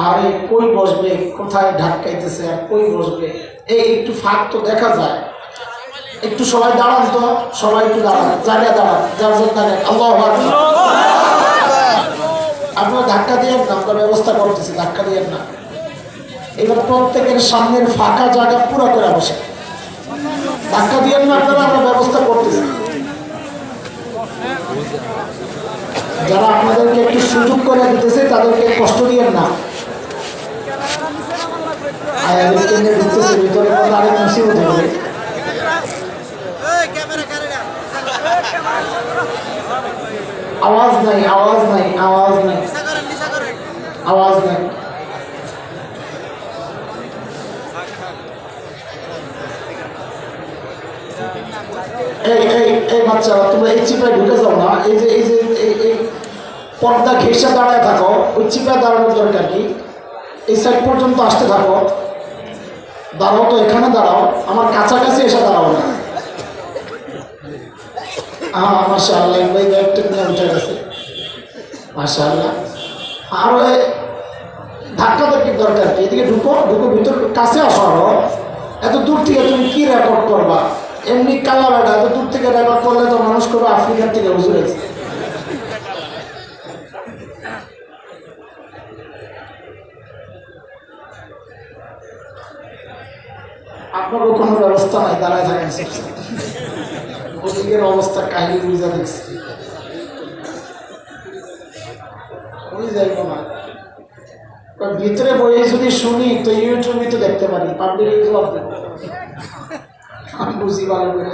আরে কই বসবে, কোথায় ঢাকাইতেছে আর কই বসবে, এই একটু ফাঁক তো দেখা যায়। একটু সবাই দাঁড়ান তো, সবাই একটু দাঁড়ান, জায়গায় দাঁড়ান, যার যার জায়গায়। আল্লাহু আকবার। আপনারা ধাক্কা দিয়ে না, আমরা ব্যবস্থা করতেছি, ধাক্কা দিয়ে না। এবার প্রত্যেকের সামনের ফাঁকা জায়গা পুরো করে বসে, ধাক্কা দিয়ে না আপনারা, আমরা ব্যবস্থা করতেছি। যারা আপনাদেরকে একটু সুযোগ করে দিতেছে তাদেরকে কষ্ট দিয়েন না। ভিতরে আরেক মুসিবত হবে। আওয়াজ নাই, আওয়াজ নাই, আওয়াজ নাই, আওয়াজ নাই। এই এই এই বাচ্চারা, তোমরা এই চিপায় ঢুকে যাও না। এই যে এই পর্দা ঘেঁষে দাঁড়ায় থাকো, ওই চিপায় দাঁড়ানোর দরকার কি? এই সাইড পর্যন্ত আসতে থাকো। দাঁড়াও তো, এখানে দাঁড়াও, আমার কাছাকাছি এসে দাঁড়াও না। হ্যাঁ মাশাআল্লাহ, ভাই একটা নিয়ে উঠে গেছে, মাশাআল্লাহ। আরো ধাক্কা ধাক্কির দরকার কি? এদিকে ঢুকো, ঢুকো, ভিতর কাছে আসো। আরো এত দূর থেকে তুমি কি রেকর্ড করবা? এমনি কালা বেড়া, এত দূর থেকে রেকর্ড করলে তো মানুষ করবো আফ্রিকার থেকে হুজুর আছে। আপনারও কোনো ব্যবস্থা নাই, দাঁড়ায় থাকেন। ওদিকের অবস্থা কাহিনী বুঝা দেখছি, ওই যাইব না। ভিতরে বইয়ে যদি শুনি তো ইউটিউবে তো দেখতে পারি, পাবলিক ইউটিউব বুঝি ভালো করে।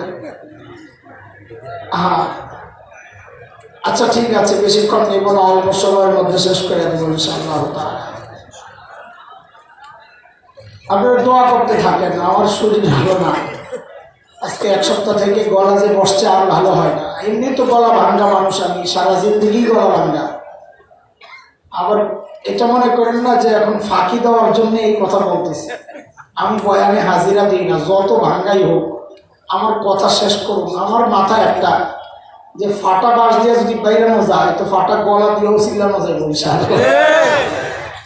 হ্যাঁ আচ্ছা ঠিক আছে, বেশিক্ষণ নেব না, অল্প সময়ের মধ্যে শেষ করে দেবো ইনশাআল্লাহ তাআলা। আপনারা দোয়া করতে থাকেন, আমার শরীর ভালো না। আজকে এক সপ্তাহ থেকে গলা যে বসছে আর ভালো হয় না। এমনি তো গলা ভাঙ্গা মানুষ, আমি সারা জিন্দগি গলা ভাঙ্গা। আবার এটা মনে করেন না যে এখন ফাঁকি দেওয়ার জন্য এই কথা বলতেছি। আমি বয়ানে হাজিরা দিই না, যত ভাঙ্গাই হোক আমার কথা শেষ করুন। আমার মাথায় একটা যে ফাটা বাঁশ দিয়ে যদি বাইরানো যায় তো ফাটা গলা দিয়েও চিল্লানো যাবে ইনশাআল্লাহ।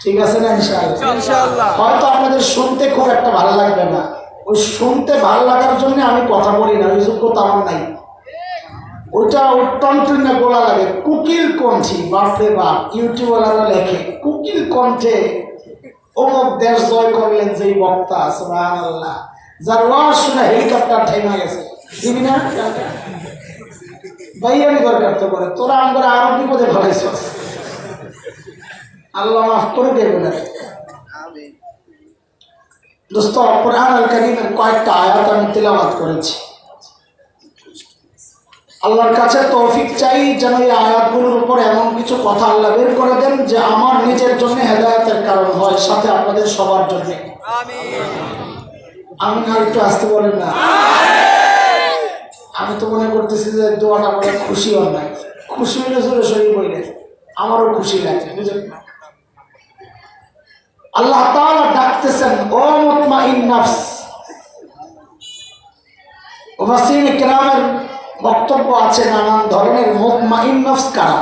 ঠিক আছে না ইনশাআল্লাহ? হয়তো আপনাদের শুনতে খুব একটা ভালো লাগবে না, ওই শুনতে ভালো লাগার জন্য আমি কথা বলি না, ওই যোগ্যতা আমার নাই। ওইটা ওর টনটনে গোলা লাগে, কুকিল কণ্ঠী। বাপরে বাপ, ইউটিউবওয়ালারা লেখে কুকিল কণ্ঠে অমুক দেশ জয় করলেন যেই বক্তা, সুবহানাল্লাহ, যার ওয়াজ শুনে হেলিকপ্টার ঠেঙা গেছে। দিবি না ভাই? আমি দরকার তো করে, তোরা আমরা আরো বিপদে ফেলাইছ, আল্লাহ মাফ করে দেবে না। দোস্ত, কোরআন আল কারীমের কয়েকটা আয়াত আমি তেলাওয়াত করেছি। আল্লাহর কাছে তৌফিক চাই যেন এই আয়াতগুলোর উপর এমন কিছু কথা আল্লাহ বের করে দেন যে আমার নিজের জন্য হেদায়েতের কারণ হয়, সাথে আপনাদের সবার জন্য। আমি না একটু আসতে বলেন না? আমি তো মনে করতেছি যে দোয়াটা আমাদের খুশি হন নাই। খুশি হলে জোরে শরীর বইলে আমারও খুশি লাগে, বুঝলেন? আল্লাহ তাআলা ডাকতেছেন, ও মুতমাইন নফস। মুফাসসিরিন কিরামের বক্তব্য আছে নানান ধরনের। মুতমাইন নফস কারা?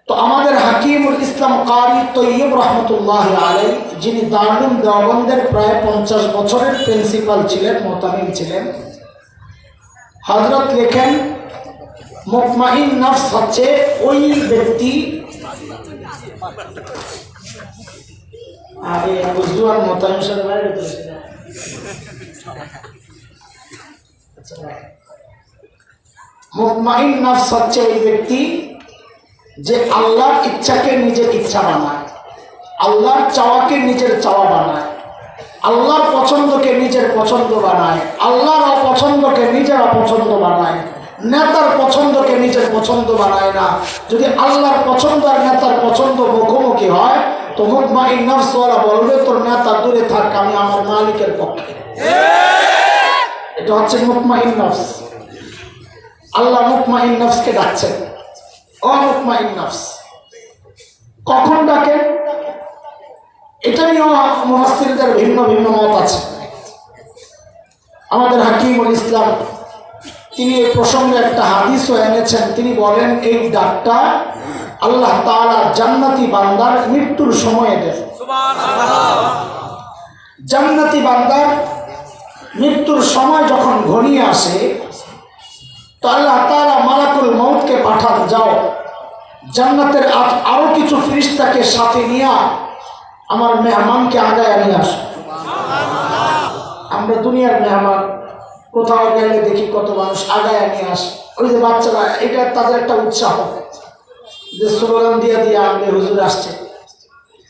তো আমাদের হাকিমুল ইসলাম কারি তৈয়ব রহমতুল্লাহ আলাইহি, যিনি দারুল দেওবন্দের প্রায় 50 বছরের প্রিন্সিপাল ছিলেন, মোতামিম ছিলেন, হযরত লেখেন মুতমাইন নফস হচ্ছে ওই ব্যক্তি। আরে বুঝুয়ার মোতামিম সাহেব বাইরে গেছে। মুতমাইন নফস হচ্ছে ওই ব্যক্তি যে আল্লাহর ইচ্ছাকে নিজের ইচ্ছা বানায়, আল্লাহর চাওয়াকে নিজের চাওয়া বানায়, আল্লাহর পছন্দকে নিজের পছন্দ বানায়, আল্লাহর অপছন্দকে নিজের অপছন্দ বানায়, নেতার পছন্দকে নিজের পছন্দ বানায় না। যদি আল্লাহর পছন্দ আর নেতার পছন্দ মুখোমুখি হয় তো মুতমাইন নফস ওয়ালা বলবে, তোর নেতা দূরে থাক, আমি আমার মালিকের পক্ষে। এটা হচ্ছে মুতমাইন নফস। আল্লাহ মুতমাইন নফসকে ডাকছেন, ও মুতমাইন নফস। কখন ডাকে এটা নিয়েও মুফাসসিরদের ভিন্ন ভিন্ন মত আছে। আমাদের হাকিমুল ইসলাম তিনি এই প্রসঙ্গে একটা হাদিসও এনেছেন। তিনি বলেন এই ডাকটা আল্লাহ তাআলা জান্নাতি বান্দার মৃত্যুর সময়ে দেন। জান্নাতি বান্দার মৃত্যুর সময় যখন ঘনিয়ে আসে তো আল্লাহ তাআলা মালাকুল মউতকে পাঠান, যাও জান্নাতের আরো কিছু ফেরেশতাকে সাথে নিয়ে আমার মেহমানকে আগায় নিয়ে আসো। আমরা দুনিয়ার মেহমান কোথাও গেলে দেখি কত মানুষ আগায় নিয়ে আসে, ওই যে বাচ্চারা, এটা তাদের একটা উৎসাহ যে স্লোগান দিয়ে দিয়ে আনবে হুজুর আসছে।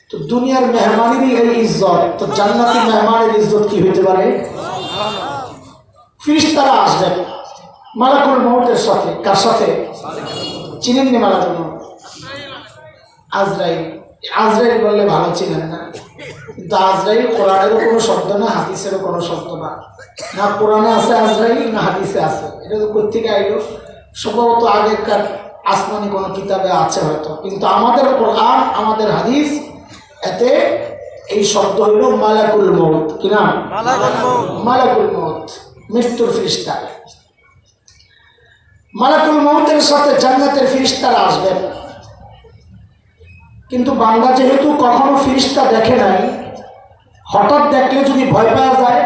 তো দুনিয়ার মেহমানেরই এই ইজ্জত, তো জান্নাতি মেহমানের ইজ্জত কি হইতে পারে? ফেরেশতারা আসবেন মালাকুল মউতের সাথে। কার সাথে? চিনেননি মালাকুল মউত? আজরাইল। আজরাইল বললে ভালো চিনেন না, কিন্তু আজরাইল কোরআনেরও কোনো শব্দ না, হাদিসেরও কোনো শব্দ না। না কোরআনে আছে আজরাইল, না হাদিসে আছে। এটা তো কোত্থেকে আইলো? সম্ভবত আগেকার আসমানি কোনো কিতাবে আছে হয়তো, কিন্তু আমাদের কোরআন, আমাদের হাদিস, এতে এই শব্দ হইল মালাকুল মউত। কি নাম? মালাকুল মউত, মৃত্যুর ফেরেশতা। মালাকুল মউতের সাথে জান্নাতের ফেরেশতারা আসবেন। কিন্তু বান্দা যেহেতু কখনো ফেরেশতা দেখে নাই, হঠাৎ দেখলে যদি ভয় পাওয়া যায়,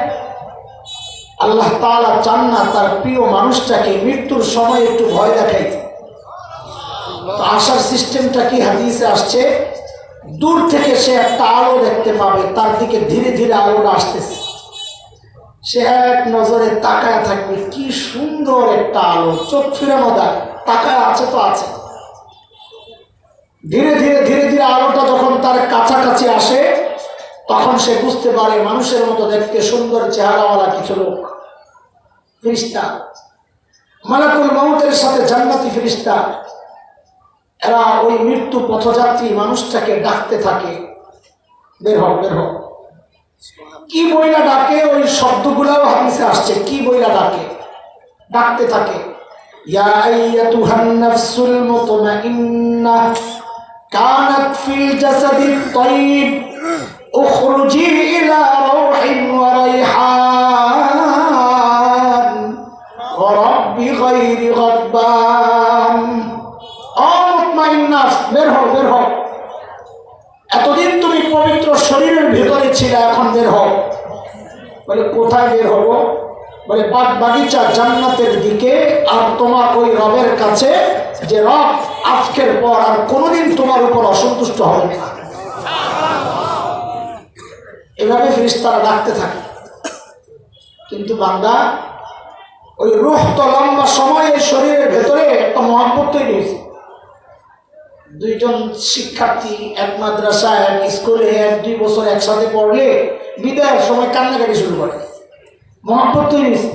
আল্লাহ তাআলা চান না তার প্রিয় মানুষটাকে মৃত্যুর সময় একটু ভয় দেখাইতে। তো আসার সিস্টেমটা কি? হাদিসে আসছে, দূর থেকে সে একটা আলো দেখতে পাবে, তার দিকে ধীরে ধীরে আলোটা আসতেছে। সে এক নজরে তাকায় থাকবে, কি সুন্দর একটা আলো, চোখ ফিরানো দেয়, তাকায় আছে তো আছে। ধীরে ধীরে ধীরে ধীরে আলোটা যখন তার কাছাকাছি আসে, তখন সে বুঝতে পারে মানুষের মতো দেখতে সুন্দর চেহারাওয়ালা কিছু লোক, ফেরেশতা। মালাকুল মউতের সাথে জান্নাতি ফেরেশতা, এরা ওই মৃত্যু পথযাত্রী মানুষটাকে ডাকতে থাকে, বের হও, বের হও। কি বইলা ডাকে? ওই শব্দগুলাও হাদিসে আসছে, কি বইলা ডাকে? ডাকতে থাকে, ইয়া আইয়াতুহান নাফসুল মুতমাইন্নাহ কানাত ফিল জাসাদিত তাইয়িব উখরুজি ইলা রাউহিন ওয়া রাইহান ওয়া রাব্বি গায়রি গাদবান। ও মুতমাইন্নাহ, বের হও, বের হও। এতদিন তুমি পবিত্র শরীরের ভেতরে ছিলে, এখন বের হও। বলে কোথায় বের হব? বলে বাগ বাগিচা জান্নাতের দিকে, আর তোমার ওই রবের কাছে, যে রব আজকের পর আর কোনোদিন তোমার উপর অসন্তুষ্ট হবে না। এভাবে ফেরেশতারা ডাকতে থাকে। কিন্তু বান্দা ওই রূহ তো লম্বা সময় শরীরের ভেতরে একটা মহব্বত তৈরি হয়েছে। দুইজন শিক্ষার্থী এক মাদ্রাসায়, এক স্কুলে 1-2 বছর একসাথে পড়লে বিদায়ের সময় কান্নাকাটি শুরু করে, মহব্বত তৈরি হয়েছে।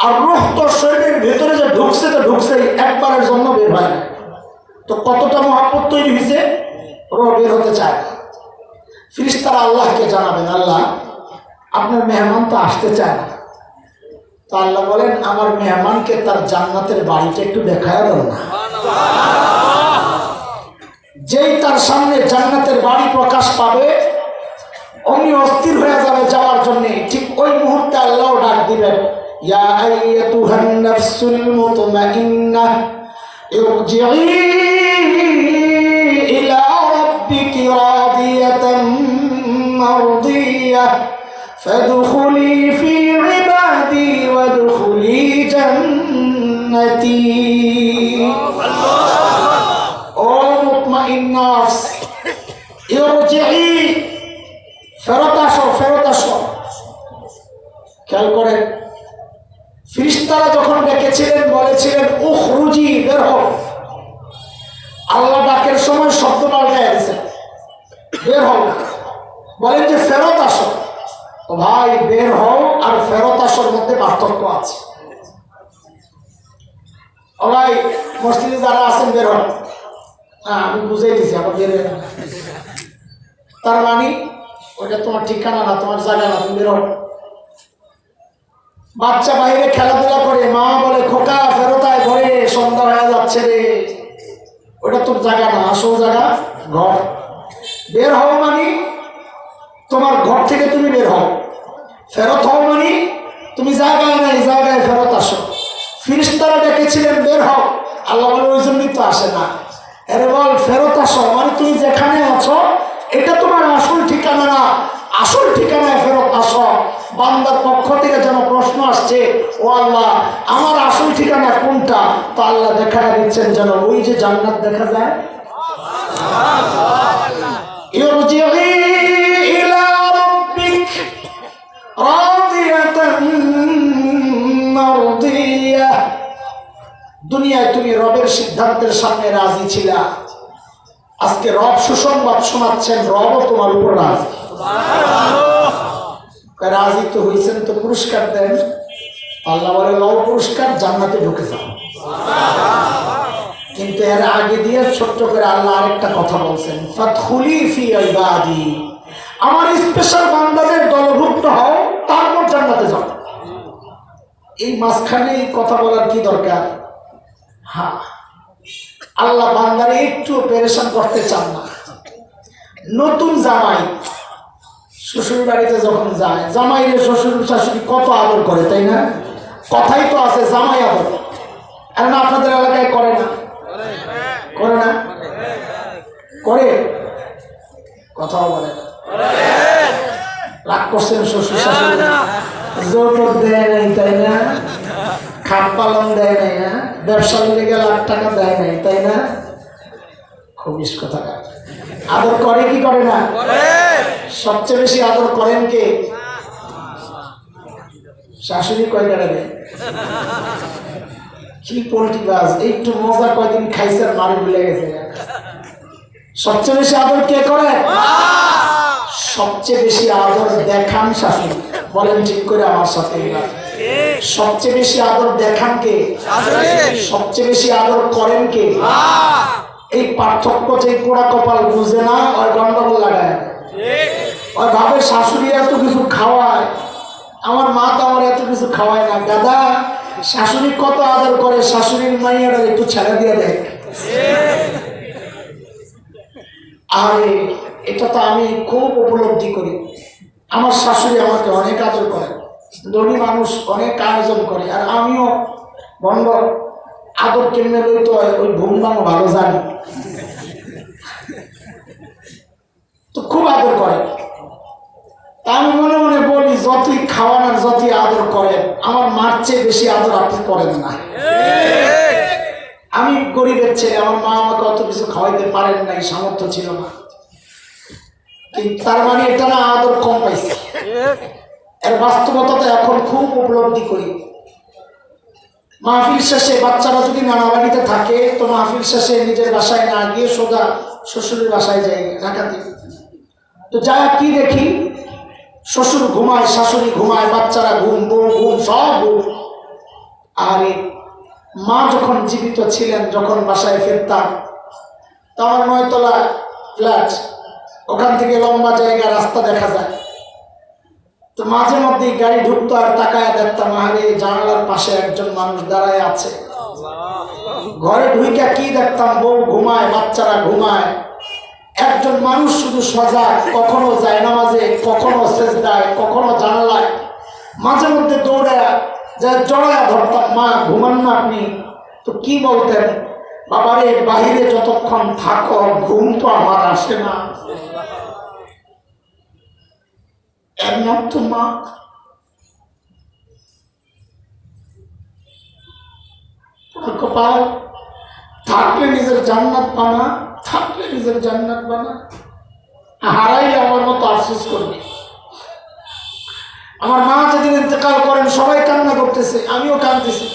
আর রূহ তো শরীরের ভেতরে যে ঢুকছে, তো ঢুকছে, একবারের জন্য বের হয় না। তো কতটা মহব্বত তৈরি হয়েছে, রূহ বের হতে চায় না। ফেরেশতারা আল্লাহকে জানাবেন, আল্লাহ আপনার মেহমান তো আসতে চায় না। তো আল্লাহ বলেন, আমার মেহমানকে তার জান্নাতের বাড়িটা একটু দেখায় দাও না। যেই তার সামনে জান্নাতের বাড়ি প্রকাশ পাবে, অমনি অস্থির হয়ে যাবে যাওয়ার জন্য। ঠিক ওই মুহূর্তে আল্লাহ ডাক দিবেন, ইয়া আইয়াতুহান নাফসুল মুতমাইন্নাহ ইরজিই ইলা রাব্বিকি রাদিয়াতাম মারদিয়াহ ফাদখুলি ফি ইবাদি ওয়াদখুলি জান্নতি। ও মুতমাইন্নাস, ইরজিই, ফেরত আসো, ফেরত আসো। খেয়াল করেন, ফেরেশতারা যখন ডেকেছিলেন বলেছিলেন উখরুজি, বের হও। আল্লাহ ডাকের সময় শব্দ পাল্টায় দিয়েছেন, বের হও। বলেন যে ফেরত আসো। তো ভাই, বের হও আর ফেরত আসোর মধ্যে পার্থক্য আছে। ও ভাই, মসজিদে যারা আছেন বের হন। হ্যাঁ, আমি বুঝাই দিছি, আবার বের হয়ে। তার মানে ওইটা তোমার ঠিকানা না, তোমার জায়গা না, তুমি বের হও। বাচ্চা বাইরে খেলাধুলা করে, মা বলে খোকা ফেরত আয় ঘরে, সন্ধ্যা হয়ে যাচ্ছে রে। ওটা তোর জায়গা না, আসল জায়গা ঘর। বের হও মানে তোমার ঘর থেকে তুমি বের হও। ফেরত হও মানে তুমি জায়গায় নাই, জায়গায় ফেরত আসো। ফেরেশতারা ডেকেছিলেন বের হও, আল্লাহ বলে ওই জন্যই তো আসে না। এর বল ফেরত আসো, মানে তুমি যেখানে আছো এটা তোমার আসল ঠিকানা না, আসল ঠিকানায় ফেরত আসো। বান্দার পক্ষ থেকে যেন প্রশ্ন আসছে, ও আল্লাহ আমার আসল ঠিকানা কোনটা? তো আল্লাহ দেখা দিচ্ছেন যেন ওই যে জান্নাত দেখা যায়। ইরজিই ইলা রাব্বিক রাদিয়াতান মারদিয়াহ। দুনিয়ায় তুমি রবের সিদ্ধান্তের সামনে রাজি ছিলা, আজকে রব সুসংবাদ শোনাচ্ছেন, রবও তোমার উপর রাজি। রাজি তো হয়েছেন, তো পুরস্কার দেন। আল্লাহ বলে লও পুরস্কার, জান্নাতে ঢুকে যাও। কিন্তু এর আগে দিয়ে ছোট্ট করে আল্লাহ আরেকটা কথা বলছেন, ফাদখুলি ফি ইবাদি, আমার স্পেশাল বান্দাদের দলভুক্ত হও, তারপর জান্নাতে যাও। এই মাঝখানে কথা বলার কি দরকার? হ্যাঁ, আল্লাহ বান্দারে একটু পেরেশান করতে চান না। নতুন জামাই শ্বশুর বাড়িতে যখন যায়, জামাইরে শ্বশুর শাশুড়ি কত আদর করে, তাই না? কথাই তো আছে জামাই আদর। এখন আপনাদের এলাকায় করে না? করে না? করে? কথাও বলে না। রাগ করছেন শ্বশুর শাশুড়ি, যৌতুক দেয় নাই, তাই না? খাট পালন দেয় নাই, না ব্যবসা লেগে লাখ টাকা দেয় নাই, তাই না? খুবিস কথা। আদর করে কি করে না? সবচেয়ে বেশি আদর করেন কে? শাশুড়ি। কয়টা দেয়? কি পোল্ট্রি বাস, একটু মজা কয়দিন খাইছে আর মারি ভুলে গেছে। সবচেয়ে বেশি আদর কে করে? সবচেয়ে বেশি আদর দেখান শাশুড়ি। বলেন ঠিক করে আমার সাথে। সবচেয়ে বেশি আদর দেখান কে? সবচেয়ে বেশি আদর করেন কে? এই পার্থক্য যে পোড়া কপাল বুঝে না, ওই গন্ডগোল লাগায়। ওই ভাবে শাশুড়ি এত কিছু খাওয়ায়, আমার মা তো আমার এত কিছু খাওয়ায় না। দাদা শাশুড়ি কত আদর করে, শাশুড়ির মাইয়ারা একটু ছেড়ে দিয়ে দেয়। আরে এটা তো আমি খুব উপলব্ধি করি। আমার শাশুড়ি আমাকে অনেক আদর করে, ধনী মানুষ, অনেক আয়োজন করে। আর আমিও বন্ধ আদর কেমনে লইতে হয় ওই ভুমবাং ভালো জানি, তো খুব আদর করে। তা আমি মনে মনে বলি, যতই খাওয়ান আর যতই আদর করেন, আমার মার চেয়ে বেশি আদর আপনি করেন না। আমি গরিবের ছেলে, আমার মা আমাকে অত কিছু খাওয়াইতে পারেন নাই, সামর্থ্য ছিল না। কিন্তু তার মানে এটা না আদর কম পাইছে। এর বাস্তবতাটা এখন খুব উপলব্ধি করি। মাহফিল শেষে বাচ্চারা যদি নানা বাড়িতে থাকে, তো মাহফিল শেষে নিজের বাসায় না গিয়ে সোজা শ্বশুরের বাসায় যাই ঢাকাতে। তো যা কি দেখি, শ্বশুর ঘুমায়, শাশুড়ি ঘুমায়, বাচ্চারা ঘুম, বউ ঘুম, সব ঘুম। আর মা যখন জীবিত ছিলেন, যখন বাসায় ফিরতাম, তো আমার 9 তলা ফ্ল্যাট, ওখান থেকে লম্বা জায়গা রাস্তা দেখা যায়। তো মাঝে মধ্যে গাড়ি ঢুকতো আর তাকায় দেখতাম, আরে জানালার পাশে একজন মানুষ দাঁড়ায় আছে। ঘরে ঢুইকা কি দেখতাম, বউ ঘুমায়, বাচ্চারা ঘুমায়, একজন মানুষ শুধু সজাগ, কখনো জায়নামাজে, কখনো সেজদায়, কখনো জানালায়। মাঝে মধ্যে দৌড়ায় জড়ায় ধরতাম, মা ঘুমান না আপনি? তো কি বলতেন, বাবারে বাহিরে যতক্ষণ থাকো ঘুম তো আমার আসে না। এর নাম তো মা। কপাল থাকলে নিজের জান্নাত বানা, থাকলে নিজের জান্নাত বানা, হারাইলে আমার মতো আফসোস করবে। আমার মা যেদিন ইন্তেকাল করেন, সবাই কান্না করতেছে, আমিও কাঁদতেছি।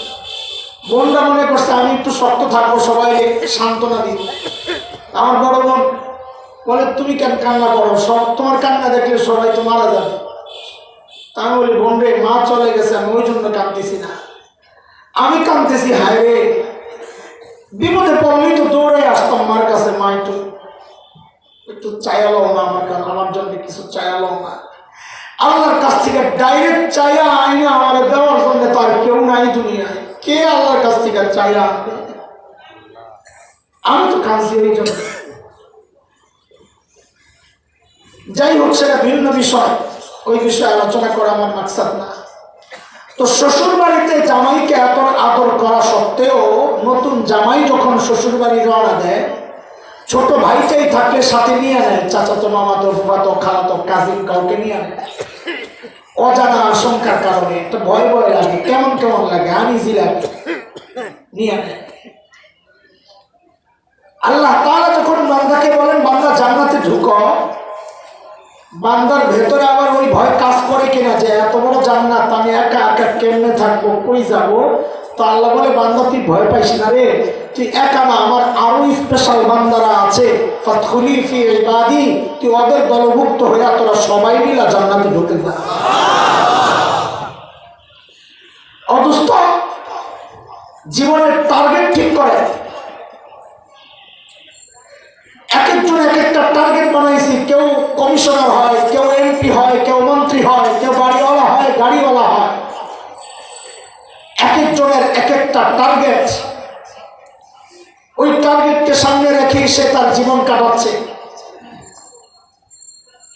বোনরা মনে করছে আমি একটু শক্ত থাকবো, সবাই সান্ত্বনা দিব। আমার বড় বোন বলে, তুমি কেন কান্না করো, সব তোমার কান্না দেখলে সবাই তো মারা যাবে। তা আমি বলি, বোন রে, মা চলে গেছে, আমি ওই জন্য কাঁদতেছি না, আমি কাঁদতেছি হায় রে, বিপদে পড়লেই তো দৌড়ে আসতাম মার কাছে, মা একটু একটু চাইয়ালো না আমার জন্য কিছু চাইয়ালো না। আল্লাহর কাছ থেকে ডাইরেক্ট চাইয়া আইনে আমার দেওয়ার জন্য তো আর কেউ নাই দুনিয়ায়। কে আল্লাহর কাছ থেকে চাইয়া আনবে? আমি তো কাঁদছি এই জন্য। যাই হোক, সেটা ভিন্ন বিষয়, ওই বিষয়ে আলোচনা করা আমার মাকসাদ না। তো শ্বশুর বাড়িতে জামাইকে এত আদর করা সত্ত্বেও, নতুন জামাই যখন শ্বশুর বাড়ি রওনা দেয়, ছোট ভাইটাই থাকলে সাথে নিয়ে নেয়, চাচাতো মামাতো ফুফাতো খালাতো কাজিন কাউকে নিয়ে নেয়। অজানা আশঙ্কার কারণে একটা ভয় ভয় লাগে, কেমন কেমন লাগে, আনইজি লাগে, নিয়ে নেয়। আল্লাহ তাআলা যখন বান্দাকে বলেন বান্দা জান্নাতে ঢুকো, বান্দার ভেতরে আবার ওই ভয় কাজ করে কিনা যে এত বড় জান্নাত আমি একা একা কেমনে থাকবো, কই যাবো। তো আল্লাহ বলে বান্দা তুই ভয় পাইস না রে, তুই একা না, আমার আরো স্পেশাল বান্দারা আছে, ফাদখুলি ফি ইবাদি, তুই ওদের দলভুক্ত হইয়া তোরা সবাই মিলা জান্নাতে ঢুকে যা। অদুস্ত জীবনের টার্গেট ঠিক করে, এক একজন এক একটা টার্গেট বানাইছি। কেউ কমিশনার হয়, কেউ এমপি হয়, কেউ মন্ত্রী হয়, কেউ বাড়িওয়ালা হয়, গাড়িওয়ালা হয়। এক একজনের এক একটা টার্গেট, ওই টার্গেটকে সামনে রেখে সে তার জীবন কাটাচ্ছে।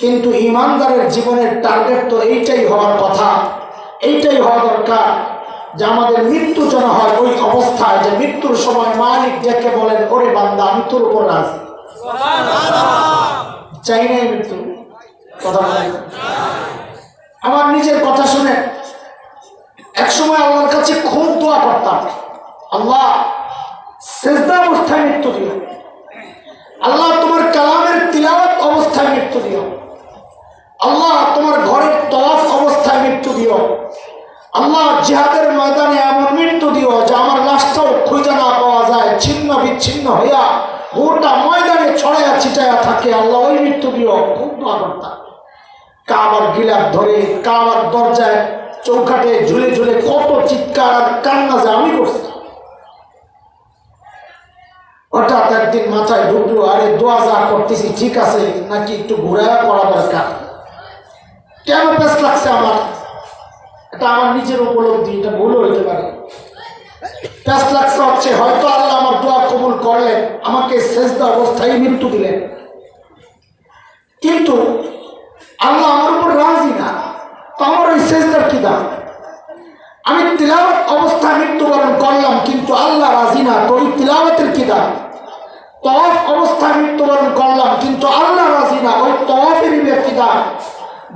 কিন্তু ইমানদারের জীবনের টার্গেট তো এইটাই হওয়ার কথা, এইটাই হওয়া দরকার যে আমাদের মৃত্যু যেন হয় ওই অবস্থায় যে মৃত্যুর সময় মালিক ডেকে বলেন ওরে বান্দা আমি তোর উপর রাজি। চাই নাই মৃত্যু, কথা বলেন। আমার নিজের কথা শুনে এক সময় আল্লাহর কাছে খুব দোয়া করতাম, আল্লাহ সেজদা অবস্থায় মৃত্যু দিও, আল্লাহ তোমার কালামের তিলাওয়াত অবস্থায় মৃত্যু দিও, আল্লাহ তোমার ঘরের তওয়াফ অবস্থায় মৃত্যু দিও, আল্লাহ জিহাদের ময়দানে এমন মৃত্যু দিও যে আমার লাশটাও খুঁজে না পাওয়া যায়, ছিন্ন বিচ্ছিন্ন হইয়া গোটা ময়দানে ছড়াইয়া ছিটাইয়া থাকে, আল্লাহ ওই মৃত্যু দিও। খুব দোয়া করতাম। কাবার গিলাফ ধরে কাবার দরজায় চৌকাঠে ঝুলে ঝুলে কত চিৎকার আর কান্না যে আমি করছি। হঠাৎ একদিন মাথায় ঢুকলো, আরে দোয়া যা করতেছি ঠিক আছে নাকি একটু ঘোরায়া করা দরকার, কেন পেস লাগছে আমার, এটা আমার নিজের উপলব্ধি, এটা ভুল হইতে পারে। পেস লাগছে হচ্ছে হয়তো আল্লাহ আমার দোয়া কবুল করলেন, আমাকে সেজদা অবস্থায় মৃত্যু দিলেন, কিন্তু আল্লাহ আমার উপর রাজি না, তো আমার ওই সেজদার কি দাম? আমি তিলাওয়াত অবস্থায় মৃত্যুবরণ করলাম কিন্তু আল্লাহ রাজি না, তো ওই তিলাওয়াতের কি দাম? তওয়াফ অবস্থায় মৃত্যুবরণ করলাম কিন্তু আল্লাহ রাজি না, ওই তওয়াফের কি দাম?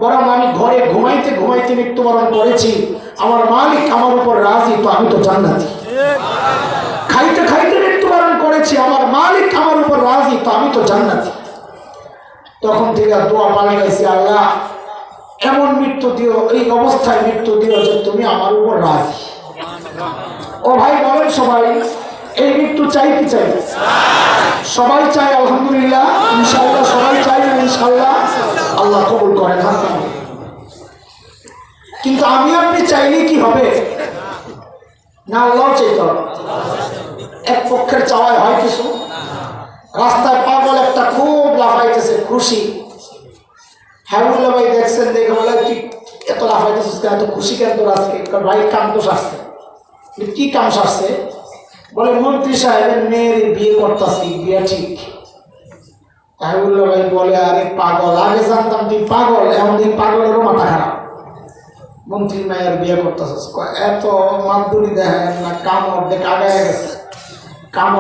বরং আমি ঘরে ঘুমাইতে ঘুমাইতে মৃত্যুবরণ করেছি, আমার মালিক আমার উপর রাজি, তো আমি তো জান্নাতি। খাইতে খাইতে মৃত্যুবরণ করেছি, আমার মালিক আমার উপর রাজি, তো আমি তো জান্নাতি। তখন থেকে দোয়া পাল্টাইছি, আল্লাহ এমন মৃত্যু দিও, এই অবস্থায় মৃত্যু দিও যে তুমি আমার উপর রাজি। ও ভাই বলেন সবাই এই মৃত্যু চাই কি চাই? সবাই চাই আলহামদুলিল্লাহ, ইনশাআল্লাহ সবাই চাই না ইনশাআল্লাহ, আল্লাহ কবুল করেন। কিন্তু আমি আপনি চাইলে কি হবে না, আল্লাহ চাইতে হবে। এক পক্ষের চাওয়ায় হয় কিছু। রাস্তায় পাগল একটা খুব লাফাইতেছে খুশি, হ্যাবুল্লাহ ভাই দেখছেন, দেখে বলে তুই এত লাফাইতেছিস এত খুশি কেন তোর আজকে? ভাই কাম তো সারছে। কি কাম সারছে? বলে মন্ত্রী সাহেবের মেয়ের বিয়ে করতেছি, বিয়ে ঠিক। হ্যাবুল্লাহ ভাই বলে আরে পাগল, আগে জানতাম তুই পাগল, এখন তুই পাগলেরও মাথা খারাপ, মন্ত্রীর মেয়ের বিয়ে করতেছিস। এত মাদুরি দেখেন না, কাম অর্ধেক আগায় গেছে, কাম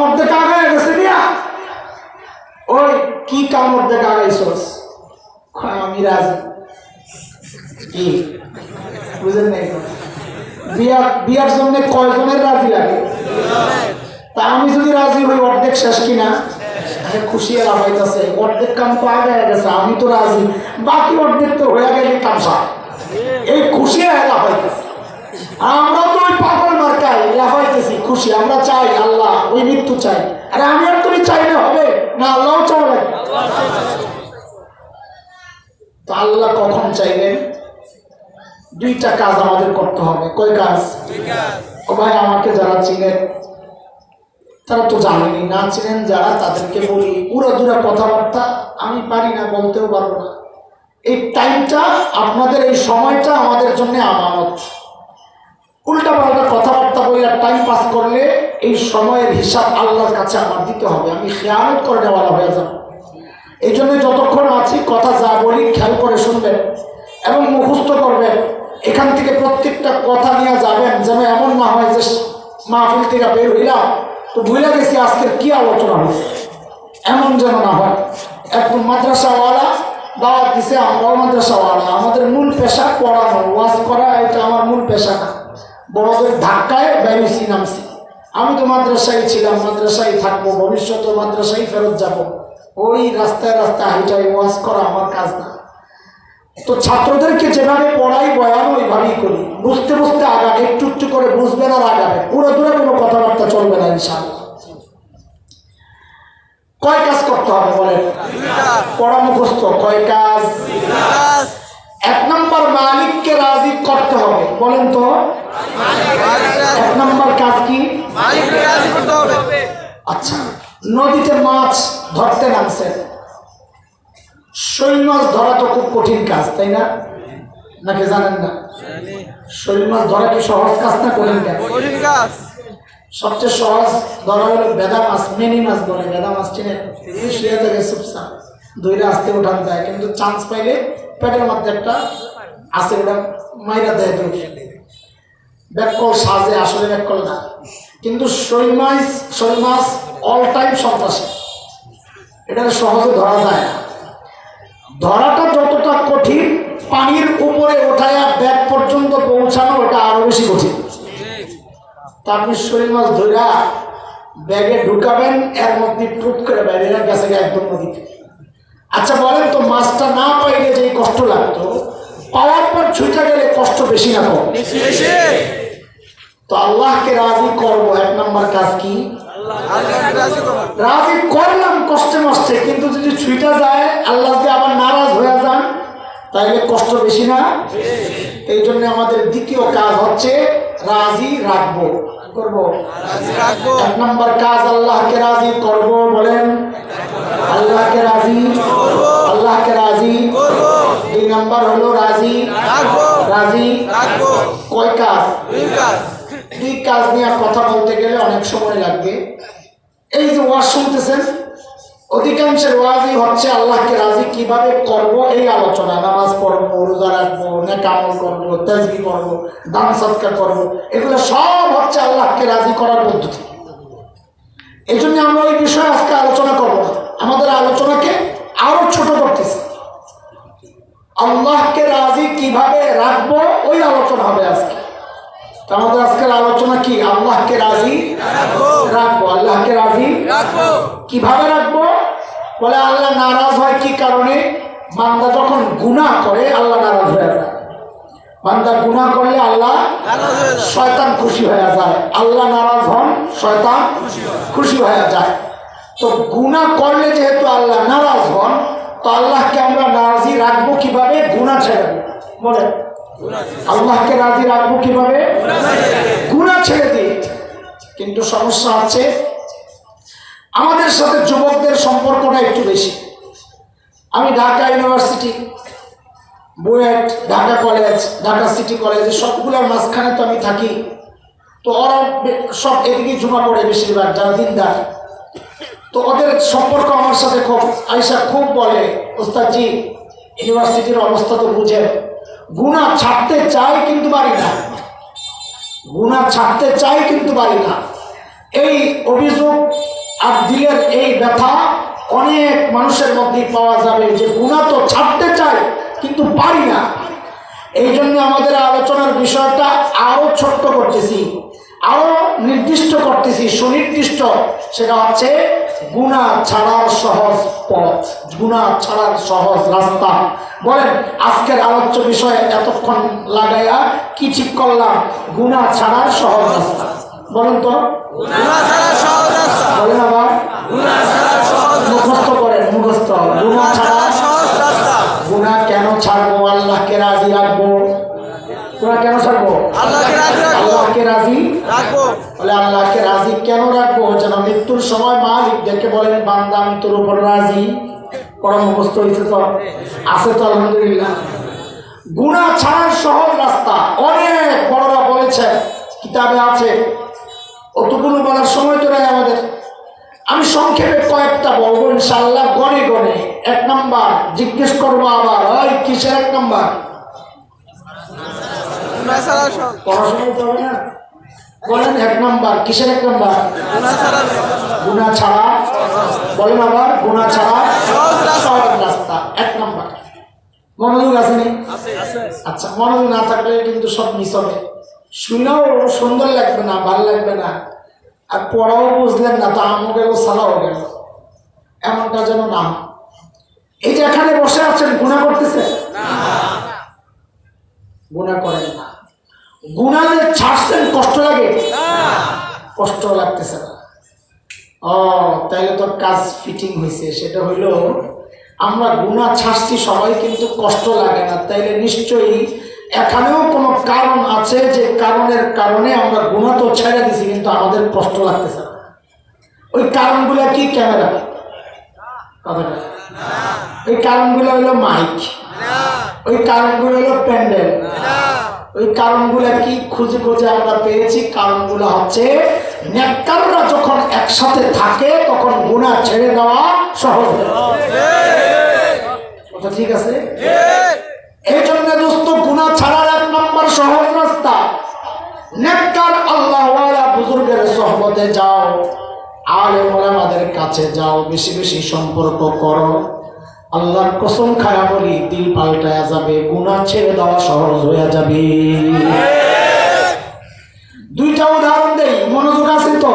অর্ধেক আগায় গেছে দিয়া। ওই কি কাম অর্ধেক আগাইছস? আমি রাজি। কি বুঝেন নাই? বিয়ার জন্য কয়জনের রাজি লাগে? তা আমি যদি রাজি হই অর্ধেক শেষ কিনা? খুশি লাগাইতেছে, অর্ধেক কাম তো আগায় গেছে, আমি তো রাজি, বাকি অর্ধেক তো হয়ে গেলে কামসা। এই খুশি লাগাইতেছে, আমরা তো ওই পাগল মার্কায় লাফাইতেছি খুশি। আমরা চাই আল্লাহ ওই মৃত্যু চাই। আরে আমি আর তুমি চাইলে হবে না, আল্লাহ চাওয়া লাগে। তো আল্লাহ কখন চাইলেন? দুইটা কাজ আমাদের করতে হবে। কয় কাজ? ও ভাই আমাকে যারা চিনেন তারা তো জানেনি, না চিনেন যারা তাদেরকে বলি উড়াদুরা কথাবার্তা আমি পারি না, বলতেও পারবো না। এই টাইমটা আপনাদের, এই সময়টা আমাদের জন্য আমানত। উল্টা পাল্টা কথাবার্তা বলে টাইম পাস করলে এই সময়ের হিসাব আল্লাহর কাছে আমার দিতে হবে, আমি খেয়ালত করে নেওয়ালা হয়ে যাব। এই জন্য যতক্ষণ আছি কথা যা বলি খেয়াল করে শুনবেন এবং মুখস্থ করবেন। এখান থেকে প্রত্যেকটা কথা নিয়ে যাবেন, যেন এমন না হয় যে মাহফিল থেকে বের হইলাম তো ভুলে গেছি আজকের কি আলোচনা হয়েছে, এমন যেন না হয়। একদম মাদ্রাসাওয়ালা দাওয়াত দিছে, আমরাও মাদ্রাসাওয়ালা, আমাদের মূল পেশা পড়ানো, ওয়াজ করা, এটা আমার মূল পেশা না। বড়দের ধাক্কায় বেরিয়েছি নামছি। আমি তো মাদ্রাসায় ছিলাম, মাদ্রাসায় থাকবো, ভবিষ্যতে মাদ্রাসায় ফেরত যাব। ওই রাস্তায় রাস্তায় হাইটাই ওয়াজ করা আমার কাজ না। তো ছাত্রদেরকে যেভাবে পড়াই বয়ান ওইভাবেই করি, বুঝতে বুঝতে আগাবে, একটু একটু করে বুঝবেন আর আগাবে, পুরো দূরে কোনো কথাবার্তা চলবে না ইনশাআল্লাহ। কয় কাজ করতে হবে বলেন? পড়া মুখস্থ কয় কাজ? এক নম্বর মালিককে রাজি করতে হবে। বলেন তো এক নম্বর কাজ কি? আচ্ছা, নদীতে মাছ ধরতে নামছেন, শৈল মাছ ধরা তো খুব কঠিন কাজ, তাই না? নাকি জানেন না? শৈল মাছ ধরা কি সহজ কাজ না কঠিন কাজ? সবচেয়ে সহজ ধরা হলো বেদা মাছ, মেনি মাছ বলে। বেদা মাছ চিনে? শুয়ে থেকে চুপচাপ দুইটা আসতে উঠান যায়, কিন্তু চান্স পাইলে পেটের মধ্যে একটা আছে, ওটা মাইরা দেয়। ব্যাককল সাজে, আসলে ব্যাককল না। কিন্তু শৈল মাছ অল টাইম সন্ত্রাসী, এটা সহজে ধরা যায় না। ধরাটা যতটা কঠিন, পানির উপরে ওঠায়া ব্যাগ পর্যন্ত পৌঁছানো ওটা আরো বেশি কঠিন। তা আপনি শৈল মাছ ধরা ব্যাগে ঢুকাবেন, এর মধ্যে টুক করে বাইরে গেছে একদম নদীতে। আচ্ছা বলেন তো, মাছটা না পাইলে যে কষ্ট লাগতো, পাওয়ার পর ছুটে গেলে কষ্ট বেশি না কম? তো আল্লাহকে রাজি করবো, এক নম্বর কাজ কি? রাজি করলাম কষ্টে মষ্টে, কিন্তু যদি ছুটে যায়, আল্লাহ যদি আবার নারাজ হয়ে যান, তাইলে কষ্ট বেশি না? এই জন্য আমাদের দ্বিতীয় কাজ হচ্ছে রাজি রাখবো। করবো এক নম্বর কাজ, আল্লাহকে রাজি করব। বলেন আল্লাহকে রাজি, আল্লাহকে রাজি। দুই নম্বর হলো রাজি রাজি কয় কাজ? দুই কাজ নিয়ে কথা বলতে গেলে অনেক সময় লাগবে। এই যে ওয়াজ শুনতেছেন, অধিকাংশের ওয়াজই হচ্ছে আল্লাহকে রাজি কিভাবে করব এই আলোচনা। নামাজ পড়বো, রোজা রাখবো, নেক আমল করবো, তাসবিহ করবো, দান সদকা করবো, এগুলো সব হচ্ছে আল্লাহকে রাজি করার পদ্ধতি। এই জন্য আমরা এই বিষয়ে আজকে আলোচনা করবো না, আমাদের আলোচনাকে আরো ছোট করতেছি। আল্লাহকে রাজি কিভাবে রাখবো ওই আলোচনা হবে আজকে। আমাদের আজকের আলোচনা কি? আল্লাহকে রাজি রাখবো। আল্লাহকে রাজি কিভাবে রাখবো? বলে আল্লাহ নারাজ হয় কি কারণে? বান্দা যখন গুনাহ করে আল্লাহ নারাজ হয়ে যায়। বান্দা গুনাহ করলে আল্লাহ, শয়তান খুশি হয়ে যায়। আল্লাহ নারাজ হন, শয়তান খুশি হয়ে যায়। তো গুনাহ করলে যেহেতু আল্লাহ নারাজ হন, তো আল্লাহকে আমরা রাজি রাখবো কিভাবে? গুনাহ ছেড়ে দেব। বলে আল্লাহকে রাজি রাখবো কিভাবে? গুনাহ ছেড়ে দিই। কিন্তু সমস্যা আছে, আমাদের সাথে যুবকদের সম্পর্কটা একটু বেশি। আমি Dhaka university, BUET, Dhaka college, Dhaka city কলেজে সবগুলোর মাঝখানে তো আমি থাকি। তো ওরা সব এদিকে জমা পড়ে বেশিরভাগ, যারা দিনদার। তো ওদের সম্পর্ক আমার সাথে খুব, আয়সা খুব বলে, ওস্তাদজি ইউনিভার্সিটির অবস্থা তো বুঝেন, গুনাহ ছাড়তে চাই কিন্তু পারি না, গুনাহ ছাড়তে চাই কিন্তু পারি না। এই অভিযোগ আর দিলের এই ব্যথা অনেক মানুষের মধ্যে পাওয়া যাবে, যে গুনাহ তো ছাড়তে চাই কিন্তু পারি না। এই জন্য আমাদের আলোচনার বিষয়টা আরো ছোট্ট করতেছি, আরো নির্দিষ্ট করতেছি, সুনির্দিষ্ট। সেটা হচ্ছে গুনাহ ছাড়ার সহজ পথ, গুনাহ ছাড়ার সহজ রাস্তা। বলেন আজকের আলোচ্য বিষয়ে এতক্ষণ লাগাইয়া কি ঠিক করলাম? গুনাহ ছাড়ার সহজ রাস্তা। বলেন তো বলেন আবার, মুখস্থ করেন, মুখস্থ। গুনাহ ছাড়ার সহজ রাস্তা। গুনাহ কেন ছাড়বো? আল্লাহকে রাজি রাখবো। গুনাহ কেন ছাড়বো? আল্লাহকে রাজি রাখবো। বলে আল্লাহকে রাজি কেন রাখবো? যেন মৃত্যুর সময় মালিক দেখে বলেন, বান্দা আমি তোর উপর রাজি। পড়া মুখস্থ হয়েছে তো? আছে তো আলহামদুলিল্লাহ। গুনাহ ছাড়ার সহজ রাস্তা অনেক বড়রা বলেছেন, কিতাবে আছে। অতগুলো বলার সময় তো নাই আমাদের। আমি সংক্ষেপে কয়েকটা বলবো ইনশাআল্লাহ, গনে গনে। এক নাম্বার জিজ্ঞেস করবো আবার, ওই কিসের এক নাম্বার? পড়াশোনা তো হবে না, বলেন 1 নাম্বার, কিসের 1 নাম্বার? গুনাহ ছাড়া। বলেন আবার, গুনাহ ছাড়া সহজ রাস্তা 1 নাম্বার। মনোযোগ আছে নি? আচ্ছা, মনোযোগ না থাকলে কিন্তু সব মিস হবে। শুনেও সুন্দর লাগবে না, ভালো লাগবে না, আর পড়াও বুঝলেন না, তো আমও গেল সালাও গেল, এমনটা যেন না। এই যে এখানে বসে আছেন, গুনাহ করতেছে? গুনাহ করেন না। গুনাহ যে ছাড়ছেন কষ্ট লাগে? কষ্ট লাগতেছে না। ও, তাইলে তো কাজ ফিটিং হয়েছে। সেটা হইলো আমরা গুনাহ ছাড়ছি সবাই, কিন্তু কষ্ট লাগে না। তাইলে নিশ্চয়ই এখানেও কোনো কারণ আছে, যে কারণের কারণে আমরা গুনাহ তো ছেড়ে দিছি, কিন্তু আমাদের কষ্ট লাগতেছে না। ওই কারণগুলো কি? ক্যামেরা, কথাটা। ওই কারণগুলো হলো মাইক, ওই কারণগুলো হলো প্যান্ডেল, ওই কারণগুলো কি? খুঁজে খুঁজে আমরা পেয়েছি। কারণগুলো হচ্ছে নেককাররা যখন একসাথে থাকে তখন গুনাহ ছেড়ে দেওয়া সহজ। কথা ঠিক আছে? এই জন্য দোস্ত, গুনাহ ছাড়ার 1 নম্বর সহজ রাস্তা, নেককার আল্লাহওয়ালা বুজুর্গের সোহবতে যাও, আলেম ওলামাদের কাছে যাও, বেশি বেশি সম্পর্ক করো। আল্লাহর কসম খায়া বলি, দিল পাল্টায়া যাবে, গুনাহ ছেড়ে দেওয়া সহজ হয়ে যাবে। 2টা উদাহরণ দেই, মনোযোগ আছে তো?